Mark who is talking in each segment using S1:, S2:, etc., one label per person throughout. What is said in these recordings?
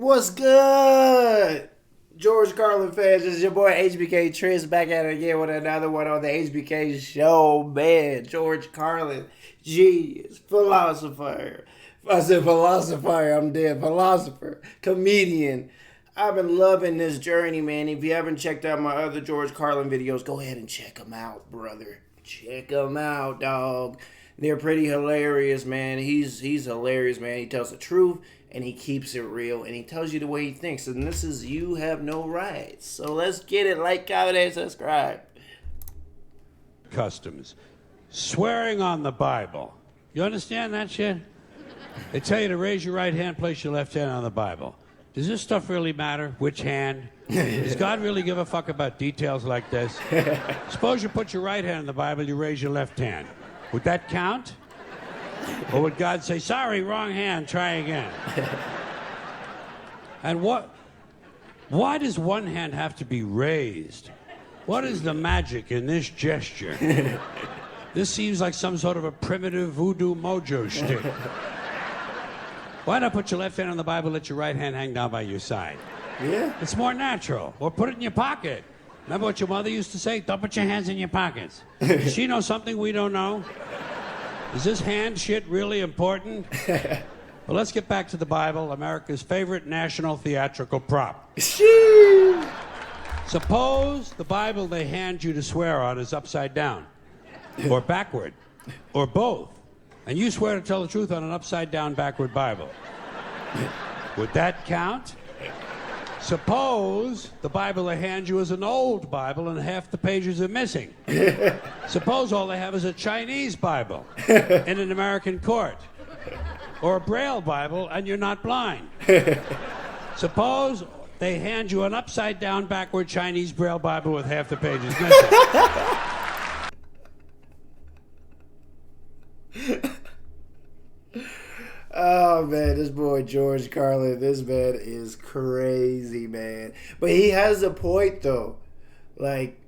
S1: What's good? George Carlin fans, this is your boy HBK Tris back at it again with another one on the HBK show, man. George Carlin, genius, philosopher. I said philosopher, I'm dead. Philosopher, comedian. I've been loving this journey, man. If you haven't checked out my other George Carlin videos, go ahead and check them out, brother. Check them out, dog. They're pretty hilarious, man. He's hilarious, man. He tells the truth, and he keeps it real, and he tells you the way he thinks. And this is You Have No Rights. So let's get it. Like, comment, and subscribe.
S2: Customs. Swearing on the Bible. You understand that shit? They tell you to raise your right hand, place your left hand on the Bible. Does this stuff really matter? Which hand? Does God really give a fuck about details like this? Suppose you put your right hand on the Bible, you raise your left hand. Would that count? Or would God say, sorry, wrong hand, try again? And why does one hand have to be raised? What is the magic in this gesture? This seems like some sort of a primitive voodoo mojo shtick. Why not put your left hand on the Bible, let your right hand hang down by your side?
S1: Yeah.
S2: It's more natural. Or put it in your pocket. Remember what your mother used to say? Don't put your hands in your pockets. Does she know something we don't know? Is this hand shit really important? Well, let's get back to the Bible, America's favorite national theatrical prop. Suppose the Bible they hand you to swear on is upside down, or backward, or both, and you swear to tell the truth on an upside down, backward Bible. Would that count? Suppose the Bible they hand you is an old Bible and half the pages are missing. Suppose all they have is a Chinese Bible in an American court. Or a Braille Bible and you're not blind. Suppose they hand you an upside down, backward Chinese Braille Bible with half the pages missing.
S1: Oh, man, this boy George Carlin, this man is crazy, man. But he has a point, though. Like,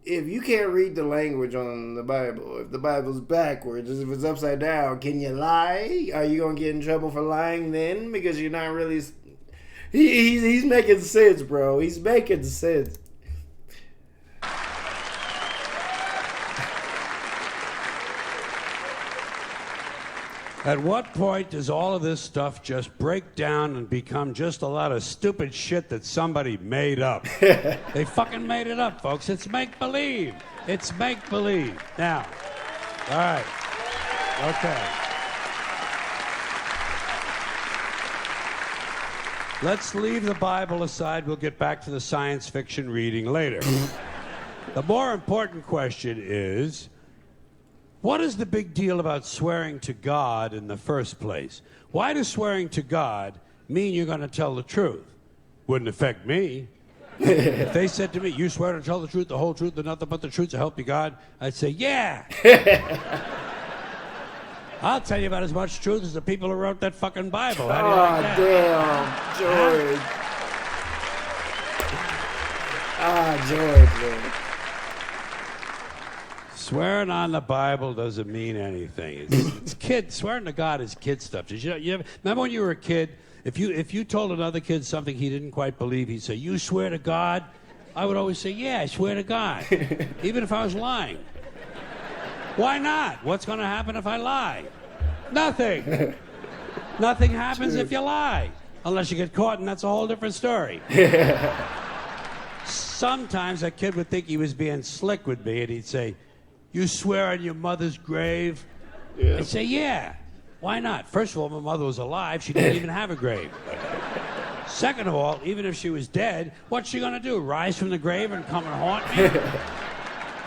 S1: if you can't read the language on the Bible, if the Bible's backwards, if it's upside down, can you lie? Are you going to get in trouble for lying then? Because you're not really... He's making sense, bro. He's making sense.
S2: At what point does all of this stuff just break down and become just a lot of stupid shit that somebody made up? They fucking made it up, folks. It's make-believe. It's make-believe. Now, all right. Okay. Let's leave the Bible aside. We'll get back to the science fiction reading later. The more important question is, what is the big deal about swearing to God in the first place? Why does swearing to God mean you're going to tell the truth? Wouldn't affect me. If they said to me, you swear to tell the truth, the whole truth, and nothing but the truth to help you God, I'd say, yeah. I'll tell you about as much truth as the people who wrote that fucking Bible. How do you like that?
S1: Damn, George. George, man.
S2: Swearing on the Bible doesn't mean anything. It's kid. Swearing to God is kid stuff. Did you remember when you were a kid? If you told another kid something he didn't quite believe, he'd say, "You swear to God?" I would always say, "Yeah, I swear to God," even if I was lying. Why not? What's going to happen if I lie? Nothing. Nothing happens if you lie, unless you get caught, and that's a whole different story. Sometimes a kid would think he was being slick with me, and he'd say, "You swear on your mother's grave?" Yeah. I'd say, yeah. Why not? First of all, my mother was alive. She didn't even have a grave. Second of all, even if she was dead, what's she going to do? Rise from the grave and come and haunt me?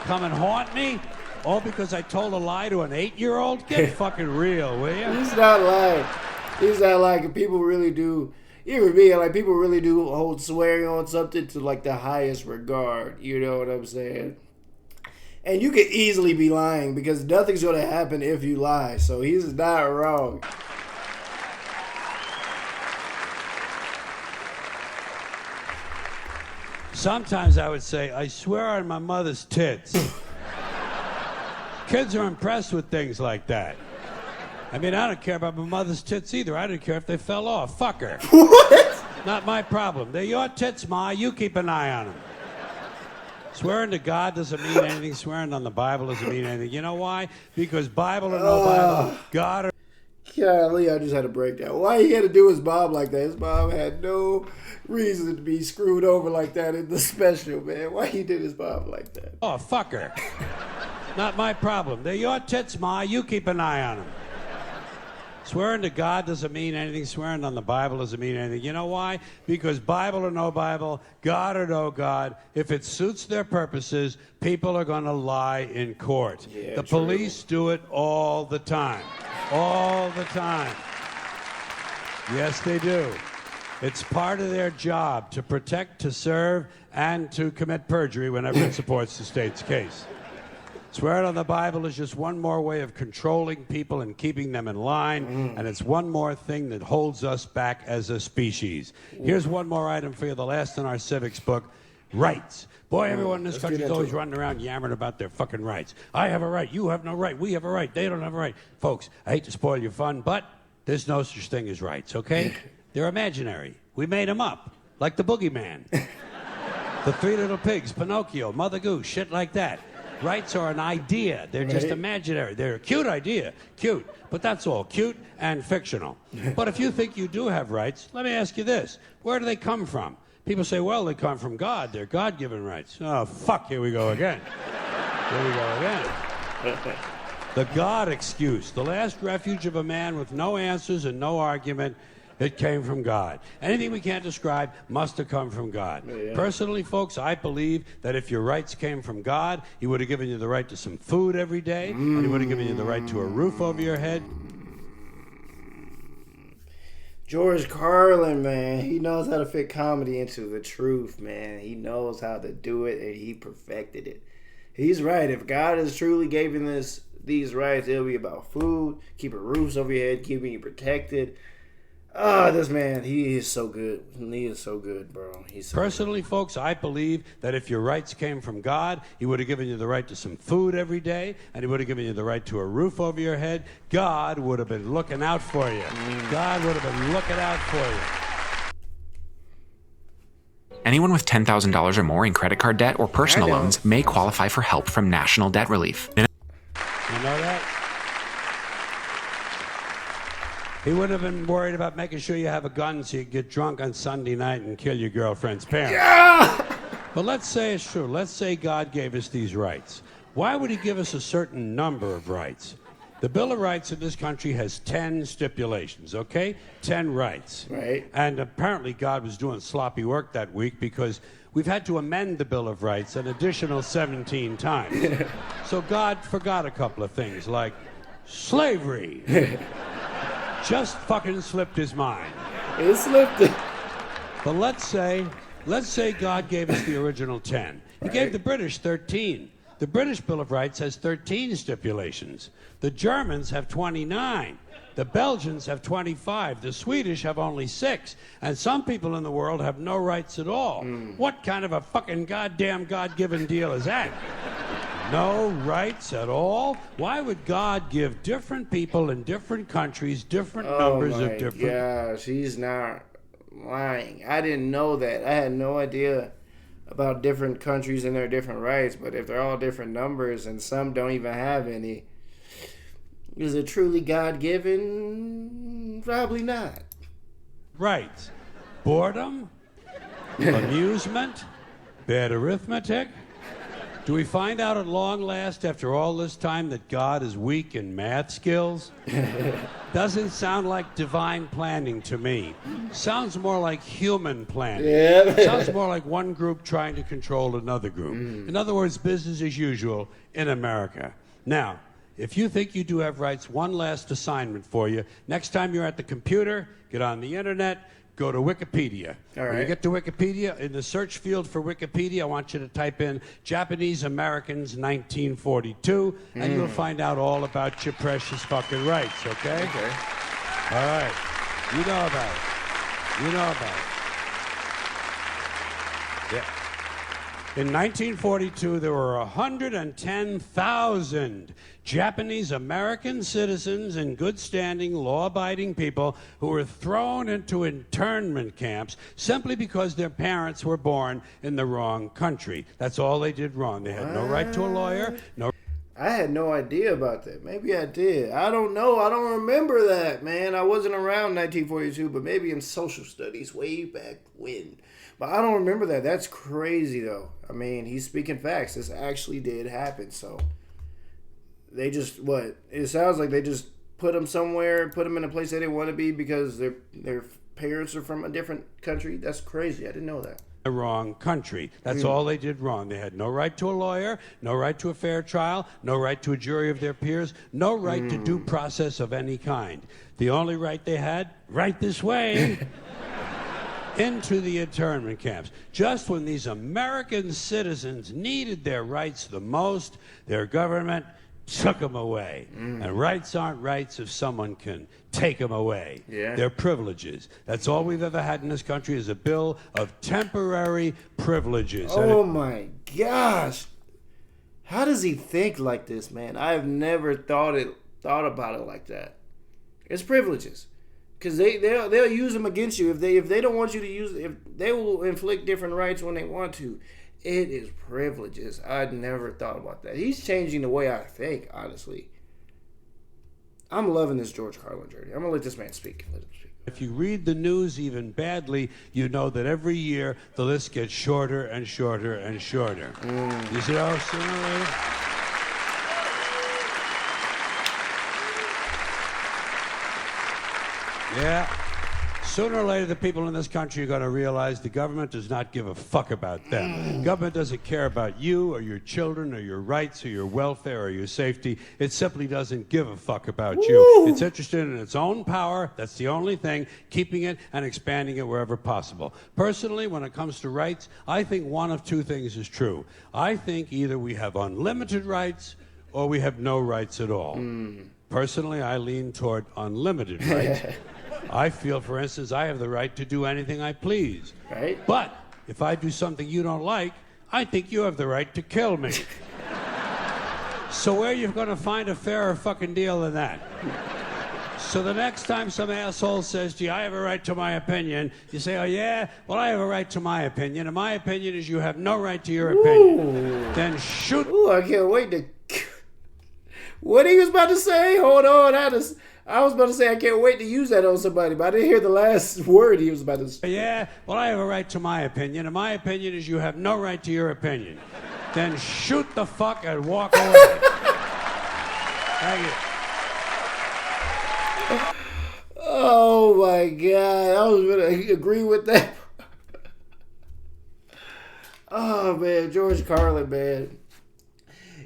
S2: Come and haunt me? All because I told a lie to an 8-year-old? Get fucking real, will you?
S1: He's not lying. He's not lying. People really do... Even me, like, people really do hold swearing on something to, like, the highest regard. You know what I'm saying? And you could easily be lying because nothing's going to happen if you lie. So he's not wrong.
S2: Sometimes I would say, I swear on my mother's tits. Kids are impressed with things like that. I mean, I don't care about my mother's tits either. I don't care if they fell off. Fuck her.
S1: What?
S2: Not my problem. They're your tits, Ma. You keep an eye on them. Swearing to God doesn't mean anything. Swearing on the Bible doesn't mean anything. You know why? Because Bible or no Bible, God or...
S1: Golly, I just had a breakdown. Why he had to do his mom like that? His mom had no reason to be screwed over like that in the special, man. Why he did his mom like that?
S2: Oh, fuck her. Not my problem. They're your tits, Ma. You keep an eye on them. Swearing to God doesn't mean anything. Swearing on the Bible doesn't mean anything. You know why? Because Bible or no Bible, God or no God, if it suits their purposes, people are going to lie in court.
S1: Yeah,
S2: the
S1: true.
S2: police do it all the time. All the time. Yes, they do. It's part of their job to protect, to serve, and to commit perjury whenever it supports the state's case. Swearing on the Bible is just one more way of controlling people and keeping them in line, and it's one more thing that holds us back as a species. Here's one more item for you, the last in our civics book, rights. Boy, everyone in this country is always running around yammering about their fucking rights. I have a right, you have no right, we have a right, they don't have a right. Folks, I hate to spoil your fun, but there's no such thing as rights, okay? They're imaginary. We made them up, like the boogeyman. The Three Little Pigs, Pinocchio, Mother Goose, shit like that. Rights are an idea. They're just imaginary. They're a cute idea. Cute. But that's all. Cute and fictional. But if you think you do have rights, let me ask you this. Where do they come from? People say, well, they come from God. They're God-given rights. Oh, fuck. Here we go again. Here we go again. The God excuse. The last refuge of a man with no answers and no argument. It came from God. Anything we can't describe must have come from God. Yeah. Personally, folks, I believe that if your rights came from God, he would have given you the right to some food every day, and he would have given you the right to a roof over your head.
S1: George Carlin, man, he knows how to fit comedy into the truth, man. He knows how to do it, and he perfected it. He's right. If God has truly given us these rights, it'll be about food, keeping roofs over your head, keeping you protected. This man, he is so good. He is so good, bro. He's so
S2: Personally,
S1: good.
S2: Folks, I believe that if your rights came from God, he would have given you the right to some food every day, and he would have given you the right to a roof over your head. God would have been looking out for you. God would have been looking out for
S3: you. Anyone with $10,000 or more in credit card debt or personal loans may qualify for help from National Debt Relief.
S2: You know that? He wouldn't have been worried about making sure you have a gun so you get drunk on Sunday night and kill your girlfriend's parents. Yeah! But let's say it's true. Let's say God gave us these rights. Why would he give us a certain number of rights? The Bill of Rights in this country has 10 stipulations, okay? 10 rights.
S1: Right.
S2: And apparently God was doing sloppy work that week because we've had to amend the Bill of Rights an additional 17 times. So God forgot a couple of things like slavery. Just fucking slipped his mind.
S1: It slipped it.
S2: But let's say God gave us the original 10. He gave the British 13. The British Bill of Rights has 13 stipulations. The Germans have 29. The Belgians have 25. The Swedish have only 6. And some people in the world have no rights at all. What kind of a fucking goddamn God-given deal is that? No rights at all? Why would God give different people in different countries different numbers of different...
S1: Yeah, she's not lying. I didn't know that. I had no idea about different countries and their different rights, but if they're all different numbers and some don't even have any, is it truly God-given? Probably not.
S2: Right. Boredom? Amusement? Bad arithmetic? Do we find out at long last, after all this time, that God is weak in math skills? Doesn't sound like divine planning to me. Sounds more like human planning. Yeah. Sounds more like one group trying to control another group. In other words, business as usual in America. Now, if you think you do have rights, one last assignment for you. Next time you're at the computer, get on the internet, go to Wikipedia.
S1: All right.
S2: When you get to Wikipedia, in the search field for Wikipedia, I want you to type in Japanese Americans 1942, and you'll find out all about your precious fucking rights, okay?
S1: Okay.
S2: All right. You know about it. You know about it. Yeah. In 1942, there were 110,000 Japanese American citizens and good standing, law-abiding people who were thrown into internment camps simply because their parents were born in the wrong country. That's all they did wrong. They had no right to a lawyer, no.
S1: I had no idea about that. Maybe I did. I don't know. I don't remember that, man. I wasn't around 1942, but maybe in social studies way back when. But I don't remember that. That's crazy, though. I mean, he's speaking facts. This actually did happen. So they just, what? It sounds like they just put him somewhere, put him in a place they didn't want to be because their parents are from a different country. That's crazy. I didn't know that.
S2: The wrong country. That's all they did wrong. They had no right to a lawyer, no right to a fair trial, no right to a jury of their peers, no right to due process of any kind. The only right they had, right this way, into the internment camps. Just when these American citizens needed their rights the most, their government took them away. And rights aren't rights if someone can take them away.
S1: Yeah.
S2: They're privileges. That's all we've ever had in this country is a bill of temporary privileges.
S1: Oh my gosh. How does he think like this, man? I have never thought about it like that. It's privileges. Because they'll use them against you. If they don't want you to use it, if they will inflict different rights when they want to. It is privileges. I'd never thought about that. He's changing the way I think, honestly. I'm loving this George Carlin journey. I'm going to let this man speak. Let him speak.
S2: If you read the news even badly, you know that every year the list gets shorter and shorter and shorter. You see how sooner or later? Yeah. Sooner or later, the people in this country are going to realize the government does not give a fuck about them. Government doesn't care about you or your children or your rights or your welfare or your safety. It simply doesn't give a fuck about you. It's interested in its own power. That's the only thing, keeping it and expanding it wherever possible. Personally, when it comes to rights, I think one of two things is true. I think either we have unlimited rights or we have no rights at all. Personally, I lean toward unlimited rights. I feel, for instance, I have the right to do anything I please.
S1: Right.
S2: But if I do something you don't like, I think you have the right to kill me. So where are you going to find a fairer fucking deal than that? So the next time some asshole says to you, I have a right to my opinion, you say, oh yeah? Well, I have a right to my opinion, and my opinion is you have no right to your opinion. Then shoot.
S1: Ooh, I can't wait to... What he was about to say? Hold on. I was about to say I can't wait to use that on somebody, but I didn't hear the last word he was about to say.
S2: Yeah, well, I have a right to my opinion, and my opinion is you have no right to your opinion. Then shoot the fuck and walk away. Thank you.
S1: Oh, my God. I was going to agree with that. Oh, man. George Carlin, man.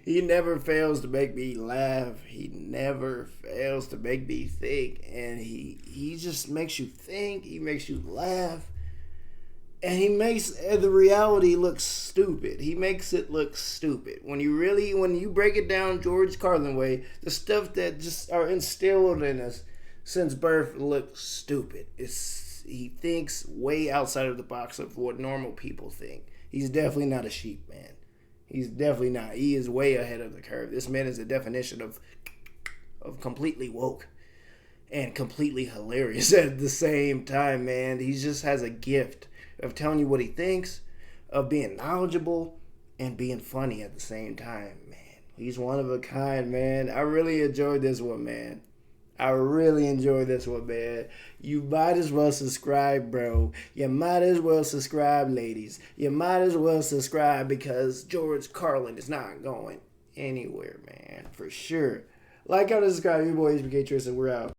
S1: He never fails to make me laugh. He never fails to make me think. And he just makes you think. He makes you laugh. And he makes the reality look stupid. He makes it look stupid. When you break it down George Carlin way, the stuff that just are instilled in us since birth looks stupid. He thinks way outside of the box of what normal people think. He's definitely not a sheep, man. He's definitely not. He is way ahead of the curve. This man is a definition of completely woke and completely hilarious at the same time, man. He just has a gift of telling you what he thinks, of being knowledgeable, and being funny at the same time, man. He's one of a kind, man. I really enjoyed this one, man. You might as well subscribe, bro. You might as well subscribe, ladies. You might as well subscribe because George Carlin is not going anywhere, man. For sure. Like, how to subscribe. Your boy HBK Tristan. We're out.